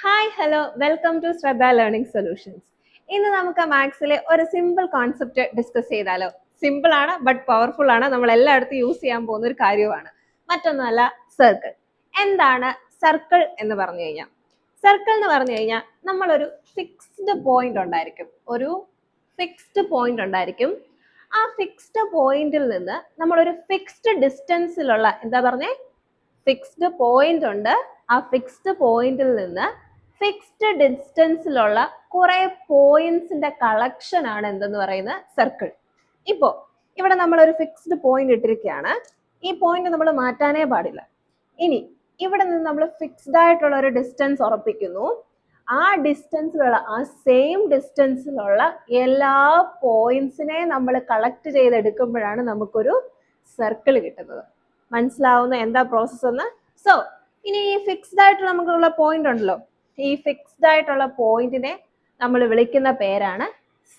Hi hello welcome to ശ്രദ്ധ learning solutions. ഇന്ന് നമുക്ക് മാത്സിലെ ഒരു സിമ്പിൾ കോൺസെപ്റ്റ് ഡിസ്കസ് ചെയ്താലോ? സിമ്പിൾ ആണ് ബട്ട് പവർഫുൾ ആണ്. നമ്മൾ എല്ലായിടത്തും യൂസ് ചെയ്യാൻ പോകുന്ന ഒരു കാര്യമാണ്. മറ്റൊന്നുമല്ല, സർക്കിൾ. എന്താണ് സർക്കിൾ എന്ന് പറഞ്ഞു കഴിഞ്ഞാൽ? സർക്കിൾ എന്ന് പറഞ്ഞു കഴിഞ്ഞാൽ നമ്മളൊരു ഫിക്സ്ഡ് പോയിന്റ് ഉണ്ടായിരിക്കും. ആ ഫിക്സ്ഡ് പോയിന്റിൽ നിന്ന് നമ്മളൊരു ഫിക്സ്ഡ് ഡിസ്റ്റൻസിലുള്ള ഫിക്സ്ഡ് പോയിന്റ് ഉണ്ട്. ആ ഫിക്സ്ഡ് പോയിന്റിൽ നിന്ന് ഫിക്സ്ഡ് ഡിസ്റ്റൻസിലുള്ള കുറെ പോയിന്റ്സിന്റെ കളക്ഷൻ ആണ് എന്തെന്ന് പറയുന്നത് സർക്കിൾ. ഇപ്പോ ഇവിടെ നമ്മൾ ഒരു ഫിക്സ്ഡ് പോയിന്റ് ഇട്ടിരിക്കുകയാണ്. ഈ പോയിന്റ് നമ്മൾ മാറ്റാനേ പാടില്ല. ഇനി ഇവിടെ നിന്ന് നമ്മൾ ഫിക്സ്ഡ് ആയിട്ടുള്ള ഒരു ഡിസ്റ്റൻസ് ഉറപ്പിക്കുന്നു. ആ ഡിസ്റ്റൻസിലുള്ള ആ സെയിം ഡിസ്റ്റൻസിലുള്ള എല്ലാ പോയിന്റ്സിനെ നമ്മൾ കളക്ട് ചെയ്തെടുക്കുമ്പോഴാണ് നമുക്കൊരു സർക്കിൾ കിട്ടുന്നത്. മനസ്സിലാവുന്ന എന്താ പ്രോസസ് എന്ന്? സോ ഇനി ഈ ഫിക്സ്ഡ് ആയിട്ട് നമുക്കുള്ള പോയിന്റ് ഉണ്ടല്ലോ, ഈ ഫിക്സ്ഡ് ആയിട്ടുള്ള പോയിന്റിനെ നമ്മൾ വിളിക്കുന്ന പേരാണ്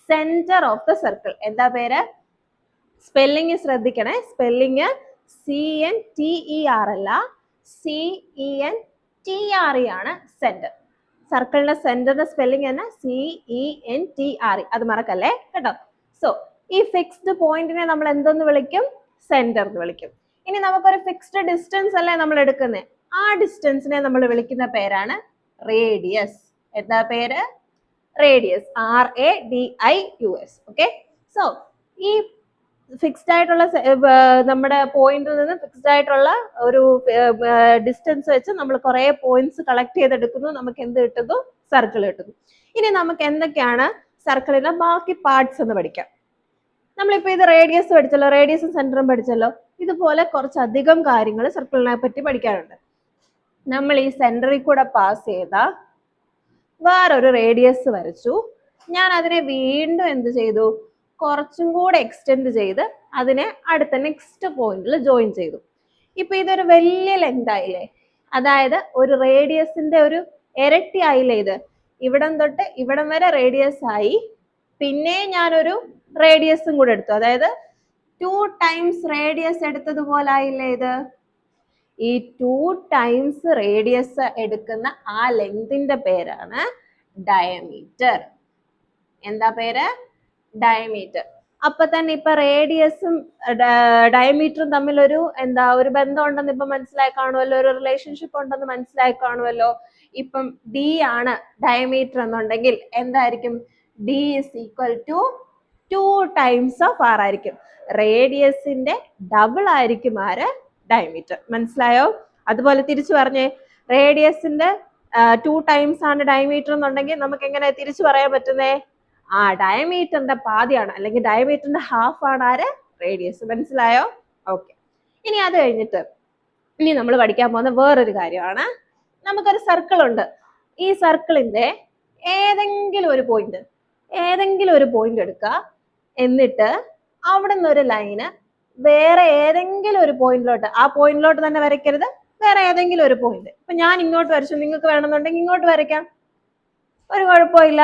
സെന്റർ ഓഫ് ദ സർക്കിൾ. എന്താ പേര്? സ്പെല്ലിങ് ശ്രദ്ധിക്കണേ. സ്പെല്ലിങ് CNTER അല്ല, CENTRE ആണ് സെന്റർ. സർക്കിളിന്റെ സെന്ററിന്റെ സ്പെല്ലിംഗ് തന്നെ CENTRE. അത് മറക്കല്ലേ കേട്ടോ. സോ ഈ ഫിക്സ്ഡ് പോയിന്റിനെ നമ്മൾ എന്തെന്ന് വിളിക്കും? സെന്റർ എന്ന് വിളിക്കും. ഇനി നമുക്കൊരു ഫിക്സ്ഡ് ഡിസ്റ്റൻസ് അല്ലേ നമ്മൾ എടുക്കുന്നത്. ആ ഡിസ്റ്റൻസിനെ നമ്മൾ വിളിക്കുന്ന പേരാണ് റേഡിയസ്. എന്താ പേര്? റേഡിയസ്. RADIUS. ഓക്കെ. സോ ഈ ഫിക്സ്ഡ് ആയിട്ടുള്ള നമ്മുടെ പോയിന്റിൽ നിന്ന് ഫിക്സ്ഡ് ആയിട്ടുള്ള ഒരു ഡിസ്റ്റൻസ് വെച്ച് നമ്മൾ കുറെ പോയിന്റ്സ് കളക്ട് ചെയ്തെടുക്കുന്നു. നമുക്ക് എന്ത് കിട്ടുന്നു? സർക്കിൾ കിട്ടുന്നു. ഇനി നമുക്ക് എന്തൊക്കെയാണ് സർക്കിളിന്റെ ബാക്കി പാർട്സ് എന്ന് പഠിക്കാം. നമ്മളിപ്പോ ഇത് റേഡിയസ് പഠിച്ചല്ലോ, റേഡിയസും സെന്ററും പഠിച്ചല്ലോ. ഇതുപോലെ കുറച്ചധികം കാര്യങ്ങൾ സർക്കിളിനെ പറ്റി പഠിക്കാനുണ്ട്. നമ്മൾ ഈ സെന്ററിൽ കൂടെ പാസ് ചെയ്ത വേറൊരു റേഡിയസ് വരച്ചു. ഞാൻ അതിനെ വീണ്ടും എന്ത് ചെയ്തു? കുറച്ചും കൂടെ എക്സ്റ്റെൻഡ് ചെയ്ത് അതിനെ അടുത്ത നെക്സ്റ്റ് പോയിന്റിൽ ജോയിൻ ചെയ്തു. ഇപ്പൊ ഇതൊരു വലിയ ലെങ്ത് ആയില്ലേ? അതായത് ഒരു റേഡിയസിന്റെ ഒരു ഇരട്ടി ആയില്ലേ ഇത്? ഇവിടം തൊട്ട് ഇവിടം വരെ റേഡിയസ് ആയി. പിന്നെ ഞാനൊരു റേഡിയസും കൂടെ എടുത്തു. അതായത് 2 ടൈംസ് റേഡിയസ് എടുത്തതുപോലെ ആയില്ലേ ഇത്? ഈ 2 ടൈംസ് റേഡിയസ് എടുക്കുന്ന ആ ലെങ്തിന്റെ പേരാണ് ഡയമീറ്റർ. എന്താ പേര്? ഡയമീറ്റർ. അപ്പൊ തന്നെ ഇപ്പൊ റേഡിയസും ഡയമീറ്ററും തമ്മിൽ ഒരു ബന്ധം ഉണ്ടെന്ന് ഇപ്പൊ മനസ്സിലായി കാണുമല്ലോ, ഒരു റിലേഷൻഷിപ്പ് ഉണ്ടെന്ന് മനസ്സിലായി കാണുമല്ലോ. ഇപ്പം D ആണ് ഡയമീറ്റർ എന്നുണ്ടെങ്കിൽ എന്തായിരിക്കും? D is equal to 2 times of R ആയിരിക്കും. റേഡിയസിന്റെ ഡബിൾ ആയിരിക്കും ആര്? ഡയമീറ്റർ. മനസ്സിലായോ? അതുപോലെ തിരിച്ചു പറഞ്ഞേ. റേഡിയസിന്റെ 2 ടൈംസ് ആണ് ഡയമീറ്റർ എന്നുണ്ടെങ്കിൽ നമുക്ക് എങ്ങനെ തിരിച്ചു പറയാൻ പറ്റുന്നേ? ആ ഡയമീറ്ററിന്റെ പാതിയാണ്, അല്ലെങ്കിൽ ഡയമീറ്ററിന്റെ ഹാഫ് ആണ് ആര്? റേഡിയസ്. മനസ്സിലായോ? ഓക്കെ. ഇനി അത് കഴിഞ്ഞിട്ട് ഇനി നമ്മൾ പഠിക്കാൻ പോകുന്ന വേറൊരു കാര്യമാണ്. നമുക്കൊരു സർക്കിൾ ഉണ്ട്. ഈ സർക്കിളിന്റെ ഏതെങ്കിലും ഒരു പോയിന്റ് എടുക്കുക. എന്നിട്ട് അവിടെ നിന്ന് ഒരു ലൈന് വേറെ ഏതെങ്കിലും ഒരു പോയിന്റിലോട്ട്, ആ പോയിന്റിലോട്ട് തന്നെ വരയ്ക്കരുത്, വേറെ ഏതെങ്കിലും ഒരു പോയിന്റ്. ഇപ്പൊ ഞാൻ ഇങ്ങോട്ട് വരച്ചു, നിങ്ങൾക്ക് വേണമെന്നുണ്ടെങ്കിൽ ഇങ്ങോട്ട് വരയ്ക്കാം, ഒരു കുഴപ്പമില്ല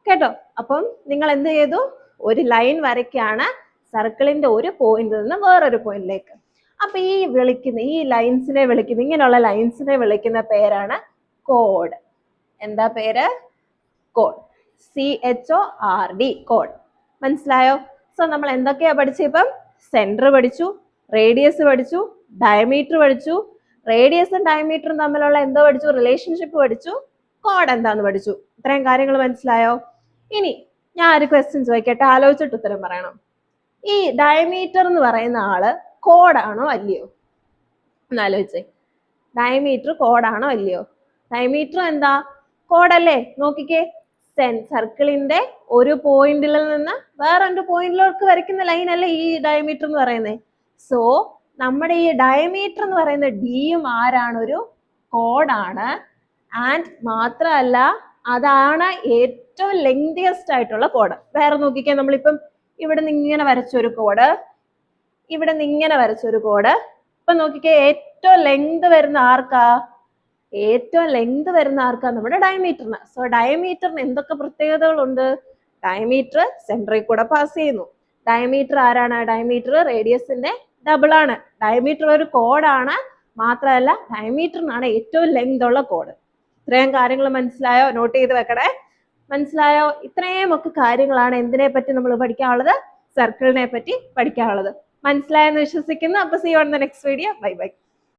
കേട്ടോ. അപ്പം നിങ്ങൾ എന്ത് ചെയ്തു? ഒരു ലൈൻ വരയ്ക്കാണ് സർക്കിളിന്റെ ഒരു പോയിന്റിൽ നിന്ന് വേറൊരു പോയിന്റിലേക്ക്. അപ്പൊ ഈ ലൈൻസിനെ വിളിക്കുന്ന, ഇങ്ങനെയുള്ള ലൈൻസിനെ വിളിക്കുന്ന പേരാണ് കോഡ്. എന്താ പേര്? കോഡ്. CHORD. കോഡ്. മനസ്സിലായോ? സോ നമ്മൾ എന്തൊക്കെയാ പഠിച്ചു? ഇപ്പം സെന്റർ പഠിച്ചു, റേഡിയസ് പഠിച്ചു, ഡയമീറ്റർ പഠിച്ചു, റേഡിയസും ഡയമീറ്ററും തമ്മിലുള്ള എന്തോ പഠിച്ചു? റിലേഷൻഷിപ്പ് പഠിച്ചു, കോഡ് എന്താന്ന് പഠിച്ചു. ഇത്രയും കാര്യങ്ങൾ മനസ്സിലായോ? ഇനി ഞാൻ ഒരു ക്വസ്റ്റ്യൻ ചോദിക്കട്ടെ, ആലോചിച്ചിട്ട് ഉത്തരം പറയണം. ഈ ഡയമീറ്റർ എന്ന് പറയുന്ന ആള് കോഡാണോ അല്ലയോ എന്ന് ആലോചിച്ചേ. ഡയമീറ്റർ കോഡാണോ അല്ലയോ? ഡയമീറ്റർ എന്താ? കോഡല്ലേ? നോക്കിക്കേ, സർക്കിളിന്റെ ഒരു പോയിന്റിൽ നിന്ന് വേറൊരു പോയിന്റിലേക്ക് വരയ്ക്കുന്ന ലൈൻ അല്ലേ ഈ ഡയമീറ്റർ എന്ന് പറയുന്നത്. സോ നമ്മുടെ ഈ ഡയമീറ്റർ എന്ന് പറയുന്ന ഡിയും ആരാണ്? ഒരു കോഡാണ്. ആൻഡ് മാത്രമല്ല, അതാണ് ഏറ്റവും ലെങ്തിയസ്റ്റ് ആയിട്ടുള്ള കോഡ്. വേറെ നോക്കിക്കേ, നമ്മളിപ്പം ഇവിടെ നിന്ന് ഇങ്ങനെ വരച്ചൊരു കോഡ്, ഇവിടെ നിന്ന് ഇങ്ങനെ വരച്ചൊരു കോഡ്. ഇപ്പൊ നോക്കിക്കേ, ഏറ്റവും ലെങ്ത് വരുന്ന ആർക്കാ? നമ്മുടെ ഡയമീറ്ററിന്. സോ ഡയമീറ്ററിന് എന്തൊക്കെ പ്രത്യേകതകളുണ്ട്? ഡയമീറ്റർ സെന്ററിൽ കൂടെ പാസ് ചെയ്യുന്നു. ഡയമീറ്റർ ആരാണ്? ഡയമീറ്റർ റേഡിയസിന്റെ ഡബിൾ ആണ്. ഡയമീറ്റർ ഒരു കോഡാണ്. മാത്രമല്ല ഡയമീറ്ററിനാണ് ഏറ്റവും ലെങ്ത് ഉള്ള കോഡ്. ഇത്രയും കാര്യങ്ങൾ മനസ്സിലായോ? നോട്ട് ചെയ്ത് വെക്കണേ. മനസ്സിലായോ? ഇത്രയും ഒക്കെ കാര്യങ്ങളാണ് എന്തിനെ പറ്റി നമ്മൾ പഠിക്കാനുള്ളത്? സർക്കിളിനെ പറ്റി പഠിക്കാനുള്ളത്. മനസ്സിലായെന്ന് വിശ്വസിക്കുന്നു. അപ്പൊ see you on the next video. Bye bye.